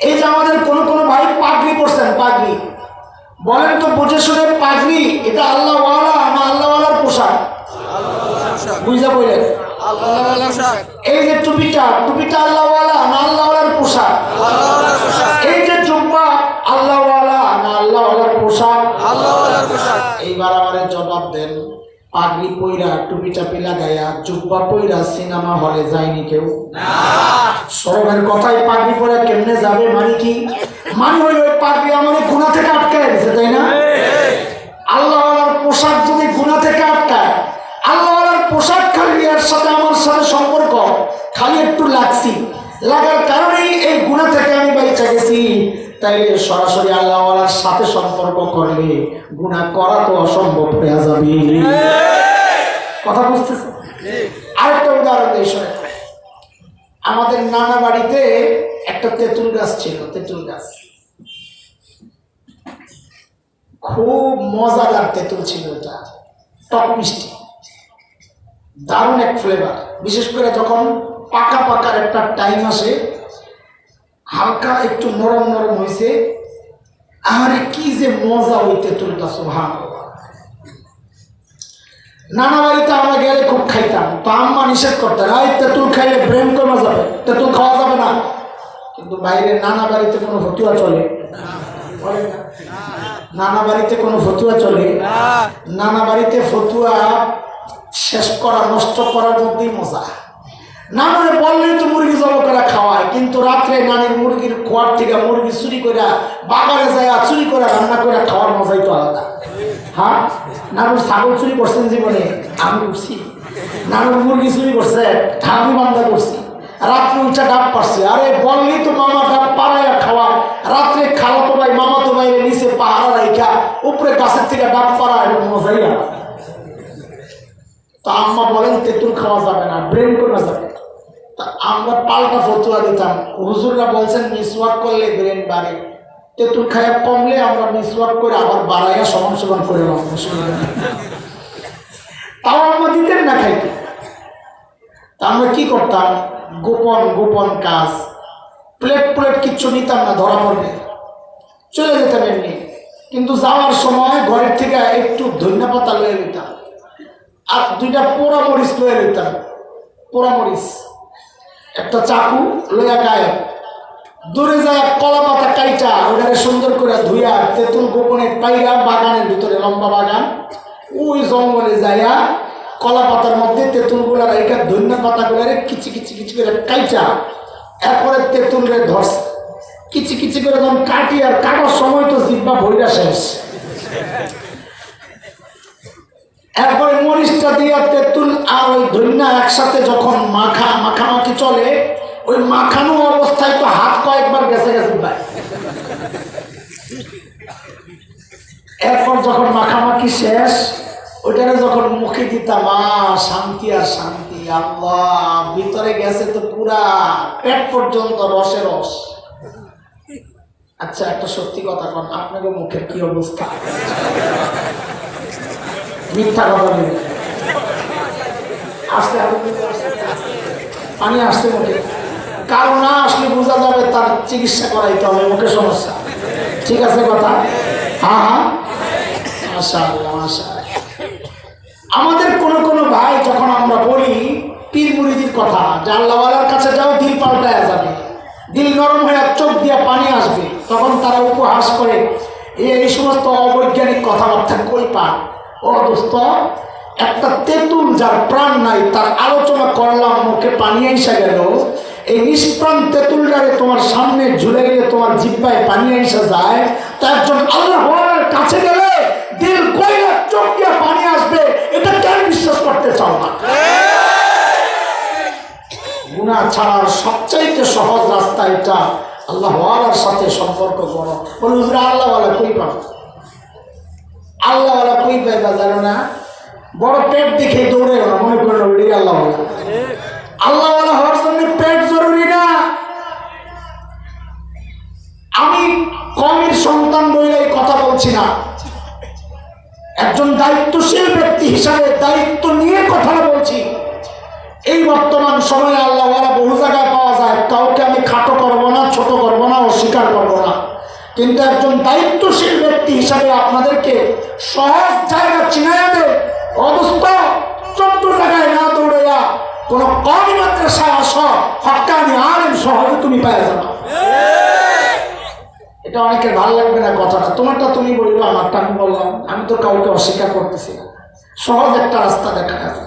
এই যে আমাদের কোন কোন ভাই পাগড়ি পরছেন, পাগড়ি। বলেন তো বুঝে শুনে, পাগড়ি এটা আল্লাহওয়ালা না আল্লাহওয়ালার পোশাক? বুঝা বললেন? এই যে টুপিটা, টুপিটা আল্লাহওয়ালা না আল্লাহওয়ালার পোশাক? এই যে জুব্বা আল্লাহওয়ালা না আল্লাহওয়ালার পোশাক? এইবার আমাদের জবাব দেন, পাগড়ি পইরা টুপি টাপি লাগাইয়া জুব্বা পইরা সিনেমা হলে যায়নি কেউ? সরবের কথাই পাগড়ি পরে কেমনে যাবে? মানে কি? মানে হইল ওই পাগড়ি আমাদের গুনাহ থেকে আটকায় দিছে, তাই না? আল্লাহওয়ালার পোশাক যদি গুনাহ থেকে আটকায়, আল্লাহওয়ালার পোশাক খালি এর সাথে আমার সাথে সম্পর্ক খালি একটু লাগছি, লাগার কারণেই এই গুনাহ থেকে আমি বাইচা গেছি। তাইলে সরাসরি আল্লাহওয়ালার সাথে সম্পর্ক করলে গুনাহ করা তো অসম্ভব হয়ে যাবে। কথা বুঝতেছে? আরেকটা উদাহরণ দিই, শোনেন। আমাদের নানা বাড়িতে একটা তেঁতুল গাছ ছিল, তেঁতুল গাছ। খুব মজাদার তেঁতুল ছিল, এটা টক মিষ্টি, দারুণ এক ফ্লেভার। বিশেষ করে যখন পাকা পাকার একটা টাইম আসে, হালকা একটু নরম নরম হয়েছে, আর কি যে মজা ওই তেঁতুলটা, সুবহানাল্লাহ। নানা বাড়িতে আমরা গেলে খুব খাইতাম, তো আম্মা নিষেধ করতেন, এই তেঁতুল খাইলে ব্রেন কমে যাবে, তেঁতুল খাওয়া যাবে না। কিন্তু বাইরে নানা বাড়িতে কোনো ফতুয়া চলে? নানা বাড়িতে কোনো ফতুয়া চলে? নানা বাড়িতে ফতুয়া শেষ করা, নষ্ট করার মধ্যেই মজা। নানুরে বললেই তো মুরগি জবাই করে খাওয়ায়, কিন্তু রাত্রে নানির মুরগির খোয়ার থেকে মুরগি চুরি করে বাগানে যায় চুরি করে রান্না করে খাওয়ার মজাই তো আলাদা। হ্যাঁ, নানুর ছাগল চুরি করছেন জীবনে? আমি করছি। নানুর মুরগি চুরি করছে, আমি বান্ধা করছি। রাত্রে উঠা ডাব পারছে, আরে বললেই তো মামা ডাব পাড়াইয়া খাওয়া। রাত্রে খালাতো ভাই মামাতো ভাইয়ের নিচে পাহারা রাইখা উপরে গাছের থেকে ডাব পাড়া, এরকম মজাই আলাদা। তা আম্মা বলেন তেঁতুল খাওয়া যাবে না, ব্রেন কমে যাবে। তা আমরা পাল্টা ফতুয়া দিতাম, হুজুররা বলছেন মিসওয়াক করলে ব্রেন বাড়ে, তেঁতুল খায়া কমলে আমরা মিসওয়াক করে আবার বাড়াইয়া সমান সমান করে তাও আমরা দিতেন না খাইতে। তা আমরা কি করতাম? গোপন গোপন কাজ, প্লেট প্লেট কিচ্ছু নিতাম না, ধরা পড়বে, চলে যেতাম এমনি। কিন্তু যাওয়ার সময় ঘরের থেকে একটু ধনিয়া পাতা লয়ে নিতাম, আর 2টা পোড়া মরিচ লয়ে নিতাম। পোড়া মরিচ, একটা চাকু লইয়া গায়ে দূরে যায় কলা পাতা কাইটা ওটাকে সুন্দর করে ধুইয়া তেঁতুল গোপনে পাইরা বাগানের ভিতরে, লম্বা বাগান, ওই জঙ্গলে যাইয়া কলা পাতার মধ্যে তেঁতুল গুলা রাইখা ধনিয়া পাতা গুলারে কিচি কিচি কিচি করে কাইটা, এরপরে তেঁতুলরে ধরছে কিচি কিচি করে যখন কাটি, আর কাটার সময় তো জিব্বা ভইরা শেষ। এরপরে মরিচটা দিয়া তেঁতুল আর ওই ধনিয়া একসাথে যখন মাখামাখি চলে, ওই মাখানো অবস্থায় তো হাত কয়েকবার গেছে গেছে ভাই। এরপর যখন মাখামাখি শেষ, ওইটারে যখন মুখে দিতাম, শান্তি আর শান্তি, আল্লাহ, ভিতরে গেছে তো পুরা পেট পর্যন্ত রসে রস। আচ্ছা একটা সত্যি কথা কন, আপনাদের মুখের কি অবস্থা? মিথ্যা কথা নেই, আসতে পানি আসতে মুখে, কারো না আসলে বোঝা যাবে তার চিকিৎসা করাইতে হবে, মুখে সমস্যা। ঠিক আছে কথা? হ্যাঁ হ্যাঁ, মাশাআল্লাহ মাশাআল্লাহ। আমাদের কোন কোন ভাই যখন আমরা বলি পীর মুরিদির কথা, যে আল্লাহওয়ালার কাছে যাও দিল পাল্টায়া যাবে, দিল নরম হয়ে চোখ দিয়ে পানি আসবে, তখন তারা উপহাস করে এই সমস্ত অবৈজ্ঞানিক কথাবার্তা কই পান? ও দোস্ত, একটা তেঁতুল যার প্রাণ নাই তার আলোচনা করলাম, মুখে পানি এসে গেল। এই নিষ্প্রাণ তেঁতুলটারে তোমার সামনে ঝুলে গেলে তোমার জিহ্বায় পানি এসে যায়, তো একজন আল্লাহওয়ালার কাছে গেলে দিল কইলা চোখ দিয়ে পানি আসবে, এটা কেন বিশ্বাস করতে চাও না? গুনাহ ছাড়ার সবচাইতে সহজ রাস্তা এটা, আল্লাহওয়ালার সাথে সম্পর্ক করো। বলে হুজুর আল্লাহওয়ালা কই পাবো? আল্লাহওয়ালা কই পাইবা জানো না? বড় পেট দেখে দৌড়ে না, মনে করলো ওই আল্লাহওয়ালা। আল্লাহওয়ালা হওয়ার জন্য পেট জরুরি না। আমি কমের সন্তান বলে এই কথা বলছি না, একজন দায়িত্বশীল ব্যক্তি হিসাবে দায়িত্ব নিয়ে কথা বলছি। এই বর্তমান সময়ে আল্লাহওয়ালা বহু জায়গায় পাওয়া যায়, কাউকে আমি খাটো করবো না, ছোট করবো না, অস্বীকার করবো না, কিন্তু একজন দায়িত্বশীল ব্যক্তি হিসাবে আপনাদেরকে সহজ জায়গা চিনাইয়া দেয়। অবস্থ 14 জায়গায় না দৌড়াইয়া কোন কওমি মাদ্রাসায় আসো, হক্কানি আলেম সহজে তুমি পাওয়া যাবে। এটা অনেকের ভালো লাগবে না কথাটা, তোমারটা তুমি বললো, আমারটা আমি বললাম, আমি তো কাউকে অস্বীকার করতেছি না। সহজ একটা রাস্তা দেখা গেছে,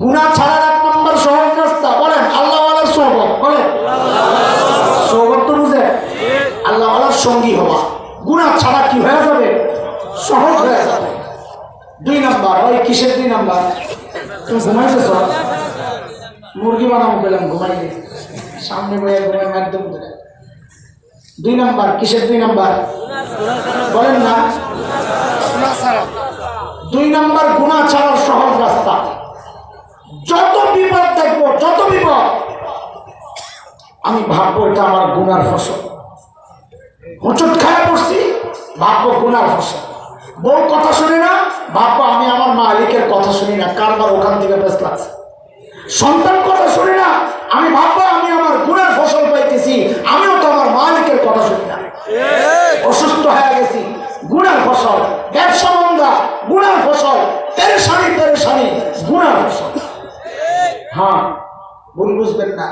গুনাহ ছাড়ার 1 নম্বর সহজ রাস্তা বলেন আল্লাহওয়ালার সোহবত। বলেন সোহবত তো বুঝে, আল্লাহওয়ালার সঙ্গী হওয়া। গুনাহ ছাড়া কি হয়ে যাবে? সহজ হয়ে যাবে। 2 নম্বর, ওই কিসের 2 নম্বর? তুমি ঘুমাইতেছ? মুরগি বানাবো পেলাম, ঘুমাইলে সামনে বইয়া ঘুমাই একদম করে। 2 নম্বর, কিসের 2 নম্বর? বলেন না। 2 নম্বর গুনাহ ছাড়ার সহজ রাস্তা। যত বিপদ দেখবো, যত বিপদ, আমি ভাববো এটা আমার গুনার ফসল। হোঁচট খায় পড়ছি, ভাববো গুনার ফসল। বউ কথা শুনি না, ভাববো আমি আমার মালিকের কথা শুনি না, কারবার ওখান থেকে বেশ লাগছে। সন্তান কথা শুনি না, আমি ভাববো আমি আমার গুনার ফসল পাইতেছি, আমিও তো আমার মালিকের কথা শুনি না। অসুস্থ হয়ে গেছি, গুনার ফসল। ব্যবসা মন্দা, গুনার ফসল। পেরেশানি পেরেশানি, গুনার ফসল। হ্যাঁ, ভুল বুঝবেন না,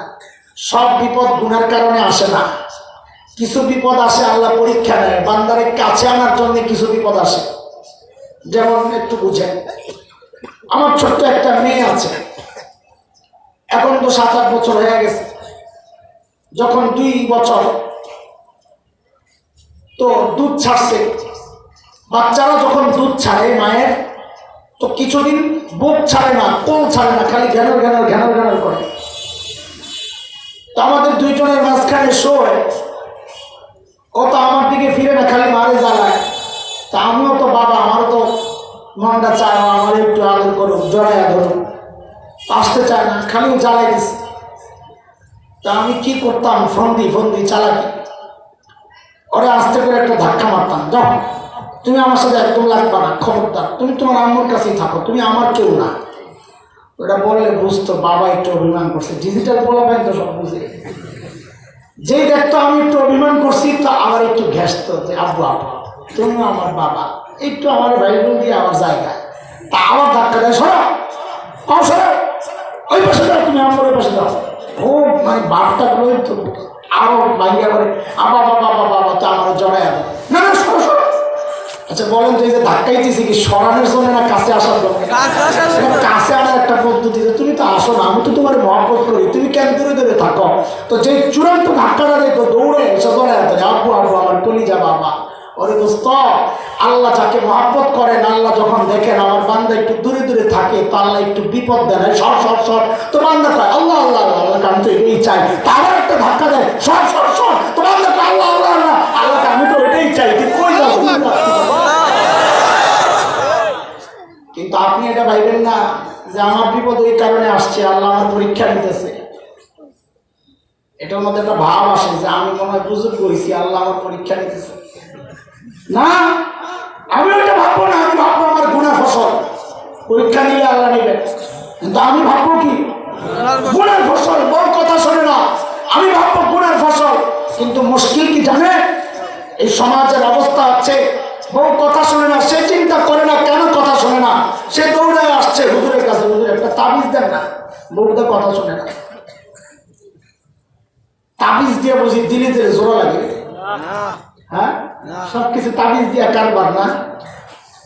সব বিপদ গুনার কারণে আসে না। কিছু বিপদ আসে আল্লাহ পরীক্ষা নেয়, বান্দারে কাছে আনার জন্য কিছু বিপদ আসে। যেমন একটু বুঝেন, আমার ছোট্ট একটা মেয়ে আছে, এখন তো 7-8 বছর হয়ে গেছে। যখন 2 বছর তো দুধ ছাড়ছে, বাচ্চারা যখন দুধ ছাড়ে মায়ের, তো কিছুদিন বুক ছাড়ে না, কোল ছাড়ে না, খালি ঘ্যানর ঘ্যানর ঘ্যানর ঘ্যানর করে। তো আমাদের 2 জনের মাঝখানে শোয়, ও তো আমার দিকে ফিরে না, খালি মারে জ্বালায়। তা আমিও তো বাবা, আমারও তো মনটা চায় আমার একটু আদর করুক, জড়াইয়া ধরুক, আসতে চায় না, খালি জ্বালাই দিচ্ছে। তা আমি কি করতাম, ফন্দি চালাকি, ওরা আস্তে করে একটা ধাক্কা মারতাম, যাও তুমি আমার সাথে একদম লাগবা না, খবরদার, তুমি তোমার আম্মুর কাছেই থাকো, তুমি আমার কেউ না। ওটা বললে বুঝতো বাবা একটু অভিমান করছে। ডিজিটাল বলাবেন তো সব বুঝে, যেই দেখতো আমি একটু অভিমান করছি তো আবার একটু ঘেসতো, যে আব্বু আব্বা তুমি আমার বাবা, একটু আমার ভাই বোন দিয়ে আমার জায়গায়, তা আবার ধাক্কা দেয়, সরো সরো, ওই পাশে দাও, তুমি আমার ওই পাশে দাও। ও মানে বাপটা বলে তো আরো ভাইয়া করে আবা বাবা বাবা বাবা, তো আমার জড়ায় আনো, না না সরো সরো। আচ্ছা বলেন তো, এই যে ধাক্কাই দিয়েছি কি সরানোর জন্য না কাছে আসার জন্য? কাছে আনার একটা পদ্ধতি, তুমি তো আসো না, আমি তো তোমার মহব্বত করি, তুমি কেন দূরে দূরে থাকো। তো যে চূড়ান্ত ধাক্কাটা দেখো, দৌড়ে এসে ধরে আব্বু আব্বু আমার কলিজা বাবা। ওরে দোস্ত, আল্লাহ যাকে মহব্বত করেন, আল্লাহ যখন দেখেন আমার বান্দা একটু দূরে দূরে থাকে, তো আল্লাহ একটু বিপদ দেন, সর সর সর, তো বান্দা কয় আল্লাহ আল্লাহ আল্লাহ, আমি তো এটাই চাই। তারও একটা ধাক্কা দেয়, সর সর সর, তো বান্দা কয় আল্লাহ আল্লাহ আল্লাহ, আল্লাহকে আমি তো এটাই চাই, তুই কই যাবো? কিন্তু আপনি এটা ভাইবেন না যে আমার বিপদ ওই কারণে আসছে, আল্লাহ আমার পরীক্ষা নিতেছে। এটার মধ্যে একটা ভাব আসে যে আমি মনে হয় বুজুর্গ হয়েছি, আল্লাহ আমার পরীক্ষা নিতেছে। না, আমি ওইটা ভাববো না। আমি ভাববো আমার গুনাহ ফসল, পরীক্ষা নিলে আল্লাহ নেবে। কিন্তু আমি ভাববো কি গুনার ফসল, বড় কথা শোনে না, আমি ভাববো গুনার ফসল। কিন্তু মুশকিল কি জানে, এই সমাজের অবস্থা হচ্ছে বউ কথা শোনে না, সে চিন্তা করে না কেন কথা শোনে না, সে দৌড়ায় আসছে হুজুরের কাছে, হুজুর একটা তাবিজ দেন না। বউটা কথা শোনে না, তাবিজ দিয়ে বুঝি দিলে দিলে জোড়া লাগে। হ্যাঁ, সবকিছু তাবিজ দিয়ে কারবার না।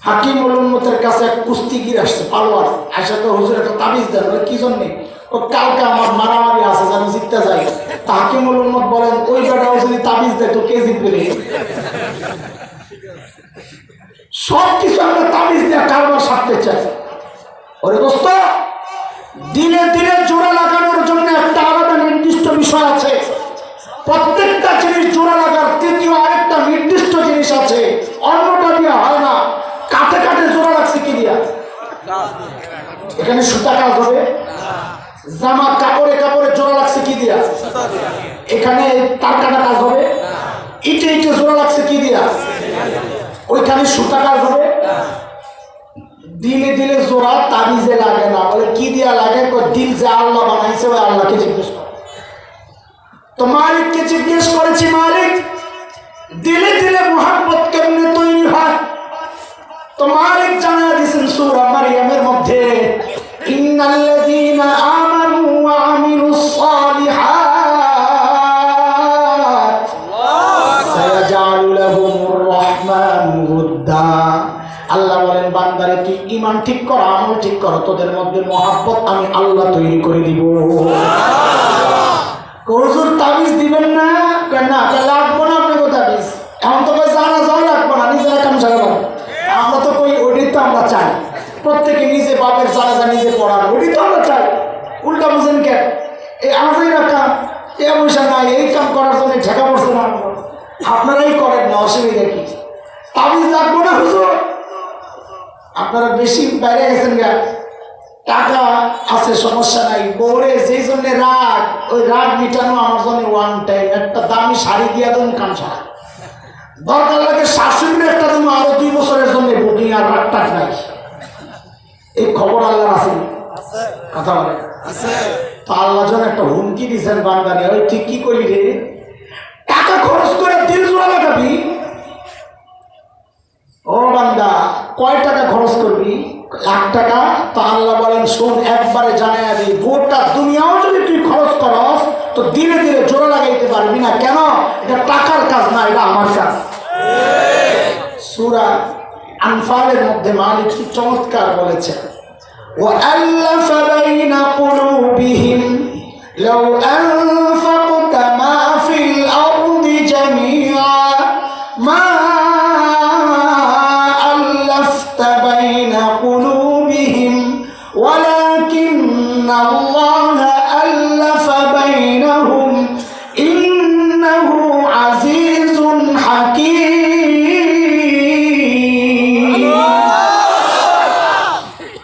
হাকিমুল উম্মতের কাছে এক কুস্তিগির আসছে, পালোয়ার, আয়সা তো হুজুর একটা তাবিজ দেন। কি জন্যে? ও কালকে আমার মারামারি আছে, আমি জিততে যাই। তা হাকিমুল উম্মত বলেন, ওই বেটাও যদি তাবিজ দেয় তো কে জিতবে? সবকিছু আমরা তাবিজ দিয়ে কারবার সারতে চাই। ওরে দোস্ত, দিনে দিনে জোড়া লাগানোর জন্য একটা আলাদা নির্দিষ্ট বিষয় আছে। প্রত্যেকটা জিনিস জোড়া লাগার তৃতীয় আরেকটা নির্দিষ্ট জিনিস আছে, অন্যটা দিয়ে হয় না। কাঠে কাঠে জোড়া লাগছে কি দিয়া? এখানে সুতা কাজ হবে। জামা কাপড়ে কাপড়ে জোড়া লাগছে কি দিয়া? এখানে তার কাটা কাজ হবে। ইটে ইটে জোড়া লাগছে কি দিয়া? ওইখানে সুতা কাজ হবে। দিলে দিলে জোড়া তাবিজে লাগে না। বলে কি দিয়া লাগে? দিল যে আল্লাহ বানাইছে ওই আল্লাহকে জিজ্ঞেস করে। তো মালিককে জিজ্ঞেস করেছি, মালিক দিলে দিলে মুহাব্বত কেমনে তৈরি হয়? তো মালিক জানা দিয়েছেন সূরা মারইয়ামের মধ্যে, ইন্নাল্লাযীনা আমানু ওয়া আমিলুস সালিহাত সায়াজআলু লাহুমুর রাহমানু উদ্দা। আল্লাহ বলেন, বান্দারে তুই ঈমান ঠিক কর, আমল ঠিক কর, তোদের মধ্যে মহব্বত আমি আল্লাহ তৈরি করে দিব। হুজুর তাবিজ দিবেন না? না, লাগবো না আপনাকে তাবিজ। এখন তো জানা যাও লাগবো না, নিজেরা কাম সারা। আমরা তো কই ওইটাই তো আমরা চাই, প্রত্যেকে নিজে বাপের জানাজা নিজে পড়ানো, ওইটাই তো আমরা চাই। উল্টা বুঝেন কেন? এই আমাদের কাম এ পয়সা নাই, এই কাম করার জন্য ঠেকা পড়ছে না, আপনারাই করেন না, অসুবিধা কি? তাবিজ লাগবো না হুজুর, আপনারা বেশি বাইরে গেছেন গা, টাকা আছে সমস্যা নাই। বউরে যেই জন্য রাগ, ওই রাগ মিটানো আমার জন্য ওয়ান টাইম একটা দামি শাড়ি দিয়া দেন কাম ছাড়া। দরকার লাগে শাশুড়ির একটা দেবো আরো 2 বছরের জন্য বুকিং, আর রাগটা নাই। এই খবর আল্লাহর আছে, কথা বলে তো আল্লাহ যেন একটা হুমকি দিচ্ছেন বান্দারে, ওই ঠিক কি করলি রে? টাকা খরচ করে দিল জোড়া লাগাবি? ও বান্দা, কয় টাকা খরচ করবি? 1 টাকা? তো আল্লাহ বলেন, শোন, একবারে জানাইয়া দিই, গোটা দুনিয়াও যদি তুই খরচ করস তো ধীরে ধীরে জোড়া লাগাইতে পারবি না। কেন? এটা টাকার কাজ না, এটা আমার কাজ। সূরা আনফালের মধ্যে মালিক কি চমৎকার বলেছেন, وَأَلَّفَ بَيْنَ قُلُوبِهِمْ لَوْ أَنفَقْتَ مَا فِي الْأَرْضِ جَمِيعًا مَا أَلَّفْتَ بَيْنَ قُلُوبِهِمْ وَلَكِنَّ اللَّهَ أَلَّفَ بَيْنَهُمْ إِنَّهُ عَزِيزٌ حَكِيمٌ।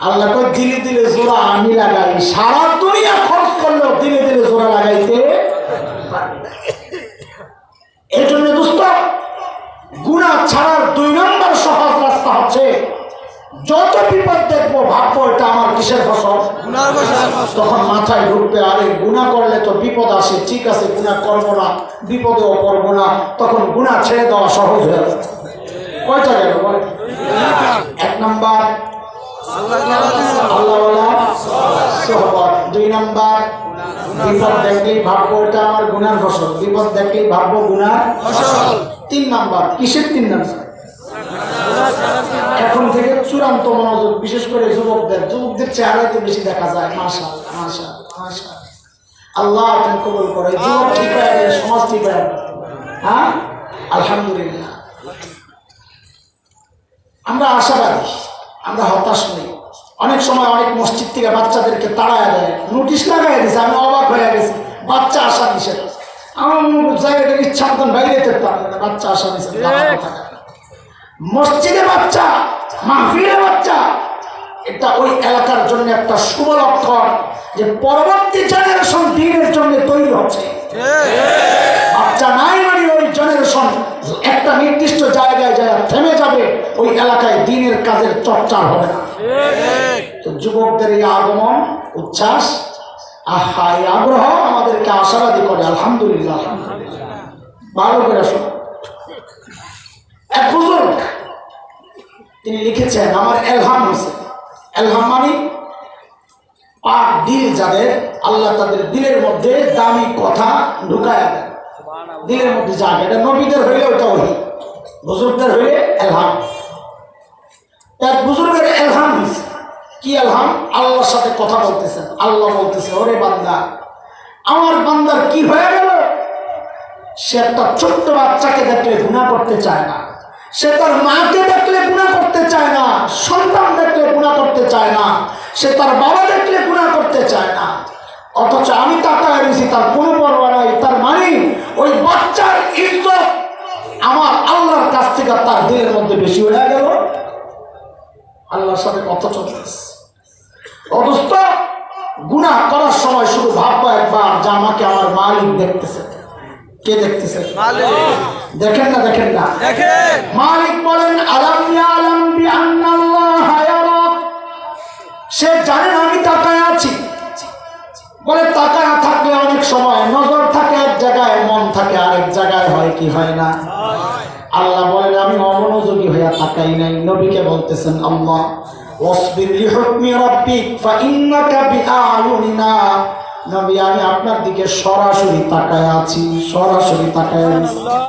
আল্লাহ কই দিলে দিলে জোড়া আমি লাগাই, সারা দুনিয়া খরচ করলেও দিলে দিলে জোড়া লাগাইতে পারি না। এই জন্য দোস্ত, গুনাহ ছাড়ার 2 নম্বর সহজ রাস্তা হচ্ছে, যত বিপদ দেখবো ভাববো এটা আমার কিসের ফসল? গুনার ফসল। তখন মাথায় ঢুকবে, আরে গুনাহ করলে তো বিপদ আসে, ঠিক আছে গুনাহ করবো না, বিপদেও করবো না, তখন গুনাহ ছেড়ে দেওয়া সহজ হয়ে যাবে। কয়টা গেল বলে? 1 নম্বর আল্লাহওয়ালা সোহবত, 2 নম্বর বিপদ দেখলেই ভাববো এটা আমার গুনার ফসল, বিপদ দেখলেই ভাববো গুনার ফসল। 3 নম্বর, কিসের 3 নম্বর? এখন থেকে চূড়ান্ত মনোযোগ, বিশেষ করে যুবকদের চেহারায় তো বেশি দেখা যায়। মাশাআল্লাহ মাশাআল্লাহ মাশাআল্লাহ, আল্লাহ আপনি কবুল করে। যুবক ঠিক হয়ে গেলে সমাজ ঠিক হয়ে যাবে। হ্যাঁ, আলহামদুলিল্লাহ। আমরা আশাবাদী, আমরা হতাশ নই। অনেক সময় অনেক মসজিদ থেকে বাচ্চাদেরকে তাড়ায় দেয়, নোটিশ লাগাই দিয়েছে, আমি অবাক হয়ে গেছি। বাচ্চা আসা নিষেধ, আমার জায়গাটার ইচ্ছা মতন বাইরে যেতে পারবে না, বাচ্চা আসা নিষেধ। মসজিদে বাচ্চা, মাহফিলে বাচ্চা, এটা ওই এলাকার জন্য একটা শুভ লক্ষণ যে পরবর্তী জেনারেশন দ্বীনের জন্য তৈরি হচ্ছে। বাচ্চা নাই মানে ওই জেনারেশন একটা নির্দিষ্ট জায়গায় যায় থেমে যাবে, ওই এলাকায় দ্বীনের কাজের চর্চা হবে না। তো যুবকদের এই আগমন, উচ্ছ্বাস, আহা, এই আগ্রহ আমাদেরকে আশাবাদী করে। আলহামদুলিল্লাহ, ভালো করে শোনো। এক বুজুর্গ তিনি লিখেছেন, আমার এলহাম হয়েছে। এলহাম মানে পাক দিল, যাদের আল্লাহ তাদের দিলের মধ্যে দামি কথা ঢুকায় দেন, দিলের মধ্যে জাগে। এটা নবীদের হইলে ওটা ওই, বুজুর্গদের হইলে এলহাম। এক বুজুর্গের এলহাম হয়েছে। কি এলহাম? আল্লাহর সাথে কথা বলতেছেন। আল্লাহ বলতেছে, ওরে বান্দা, আমার বান্দার কি হয়ে গেল? সে একটা ছোট্ট বাচ্চাকে দেখলে গুনাহ করতে চায় না, সে তার মাকে দেখলে গুনাহ করতে চায় না, সন্তান দেখলে গুনাহ করতে চায় না, সে তার বাবা দেখলে গুনাহ করতে চায় না, অথচ আমি তাকায় রয়েছি, তার কোনো পরোয়া নাই। তার মানে ওই বাচ্চার ইজ্জত আমার আল্লাহর কাছ থেকে তার দিলের মধ্যে বেশি হয়ে গেল। আল্লাহর সাথে কথা চলতেছে। অবস্থ গুনাহ করার সময় শুধু ভাববো একবার যে আমাকে আমার মালিক দেখতেছে। কে দেখতেছে? দেখেন না? দেখেন না? মালিক বলেন, আলাম ইয়ালাম বিআন্নাল্লাহা ইয়ারা, সে জানে আমি তাকায় আছি। বলে তাকায় থাকলে অনেক সময় নজর থাকে এক জায়গায়, মন থাকে আরেক জায়গায়, হয় কি হয় না? আল্লাহ বলেন, আমি অমনোযোগী হইয়া তাকাই নাই। নবীকে বলতেছেন, আল্লাহ ওয়াসবির লিহুকমি রাব্বিক ফাইন্নাকা বিআয়ুনিনা, নবী আমি আপনার দিকে সরাসরি তাকায় আছি, সরাসরি তাকায় আছি।